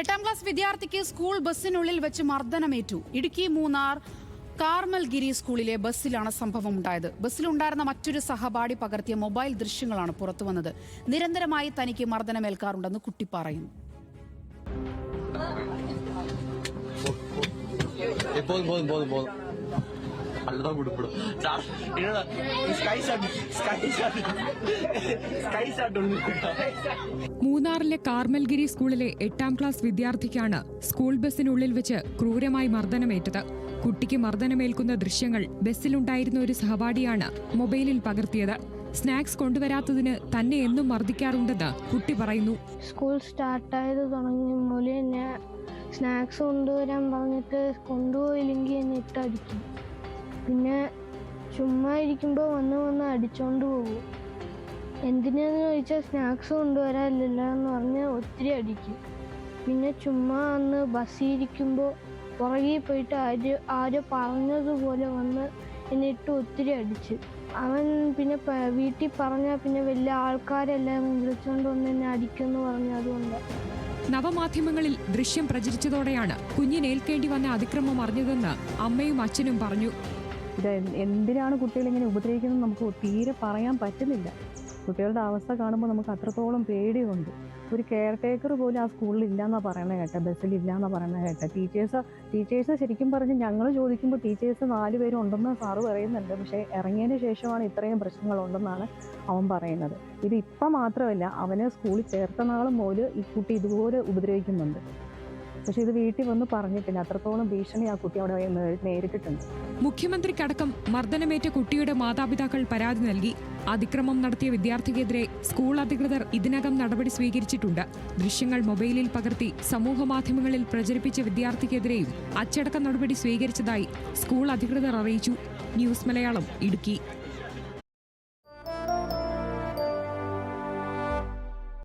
8ാം class വിദ്യാർത്ഥിക്ക് school ബസ്സിനുള്ളിൽ വെച്ച് മർദ്ദനമേറ്റു. ഇടുക്കി മൂന്നാർ കാർമൽഗിരി സ്കൂളിലെ ബസ്സിലാണ് സംഭവം ഉണ്ടായത്. ബസ്സിലുണ്ടായിരുന്ന മറ്റൊരു സഹപാഠി പകർത്തിയ മൊബൈൽ ദൃശ്യങ്ങളാണ് പുറത്തുവന്നത്. നിരന്തരമായി തനിക്ക് മർദ്ദനമേൽക്കാറുണ്ടെന്ന് കുട്ടി പറയുന്നു. മൂന്നാറിലെ കാർമൽഗിരി സ്കൂളിലെ 8ാം ക്ലാസ് വിദ്യാർത്ഥിക്കാണ് സ്കൂൾ ബസ്സിനുള്ളിൽ വെച്ച് ക്രൂരമായി മർദ്ദനമേറ്റത്. കുട്ടിക്ക് മർദ്ദനമേൽക്കുന്ന ദൃശ്യങ്ങൾ ബസ്സിലുണ്ടായിരുന്ന ഒരു സഹപാഠിയാണ് മൊബൈലിൽ പകർത്തിയത്. സ്നാക്സ് കൊണ്ടുവരാത്തതിന് തന്നെ എന്നും മർദ്ദിക്കാറുണ്ടെന്ന് കുട്ടി പറയുന്നു. സ്കൂൾ സ്റ്റാർട്ടായത് തുടങ്ങിയ മുതലേ ഞാൻ സ്നാക്സ് കൊണ്ടുവരാൻ പറഞ്ഞിട്ട് കൊണ്ടുപോയില്ലെങ്കിൽ എന്നെ ഇട്ടടിക്കും. പിന്നെ ചുമ്മാ ഇരിക്കുമ്പോൾ വന്ന് അടിച്ചോണ്ട് പോകും. എന്തിനാന്ന് ചോദിച്ചാൽ സ്നാക്സ് കൊണ്ടുവരാനില്ല എന്ന് പറഞ്ഞ് ഒത്തിരി അടിക്കും. പിന്നെ ചുമ്മാ അന്ന് ബസ്സിരിക്കുമ്പോൾ പുറകിൽ പോയിട്ട് ആരോ പറഞ്ഞതുപോലെ വന്ന് എന്നെ ഇട്ട് ഒത്തിരി അടിച്ച്. അവൻ പിന്നെ വീട്ടിൽ പറഞ്ഞാൽ പിന്നെ വലിയ ആൾക്കാരെല്ലാം വിളിച്ചുകൊണ്ട് വന്ന് എന്നെ അടിക്കുമെന്ന് പറഞ്ഞു. അതുകൊണ്ട് നവമാധ്യമങ്ങളിൽ ദൃശ്യം പ്രചരിച്ചതോടെയാണ് കുഞ്ഞിനേൽക്കേണ്ടി വന്ന അതിക്രമം അറിഞ്ഞതെന്ന് അമ്മയും അച്ഛനും പറഞ്ഞു. ഇത് എന്തിനാണ് കുട്ടികളിങ്ങനെ ഉപദ്രവിക്കുന്നത് നമുക്ക് തീരെ പറയാൻ പറ്റുന്നില്ല. കുട്ടികളുടെ അവസ്ഥ കാണുമ്പോൾ നമുക്ക് അത്രത്തോളം പേടിയുണ്ട്. ഒരു കെയർ ടേക്കർ പോലും ആ സ്കൂളിൽ ഇല്ലയെന്നാണ് പറയുന്നത് കേട്ടത്, ബസ്സിലില്ലയെന്നാണ് പറയുന്നത് കേട്ടത്. ടീച്ചേഴ്സ് ശരിക്കും പറഞ്ഞ് ഞങ്ങൾ ചോദിക്കുമ്പോൾ ടീച്ചേഴ്സ് 4 പേരും ഉണ്ടെന്ന് സാറ് പറയുന്നുണ്ട്. പക്ഷേ ഇറങ്ങിയതിന് ശേഷമാണ് ഇത്രയും പ്രശ്നങ്ങളുണ്ടെന്നാണ് അവൻ പറയുന്നത്. ഇത് ഇപ്പം മാത്രമല്ല, അവനെ സ്കൂളിൽ ചേർത്ത നാളും പോലും ഈ കുട്ടി ഇതുപോലെ ഉപദ്രവിക്കുന്നുണ്ട്. പക്ഷെ ഇത് വീട്ടിൽ വന്ന് പറഞ്ഞിട്ടില്ല. അത്രത്തോളം ഭീഷണി ആ കുട്ടി അവിടെ നേരിട്ടിട്ടുണ്ട്. മുഖ്യമന്ത്രിക്കടക്കം മർദ്ദനമേറ്റ കുട്ടിയുടെ മാതാപിതാക്കൾ പരാതി നൽകി. അതിക്രമം നടത്തിയ വിദ്യാർത്ഥിക്കെതിരെ സ്കൂൾ അധികൃതർ ഇതിനകം നടപടി സ്വീകരിച്ചിട്ടുണ്ട്. ദൃശ്യങ്ങൾ മൊബൈലിൽ പകർത്തി സമൂഹമാധ്യമങ്ങളിൽ പ്രചരിപ്പിച്ച വിദ്യാർത്ഥിക്കെതിരെയും അച്ചടക്ക നടപടി സ്വീകരിച്ചതായി സ്കൂൾ അധികൃതർ അറിയിച്ചു. ന്യൂസ് മലയാളം, ഇടുക്കി.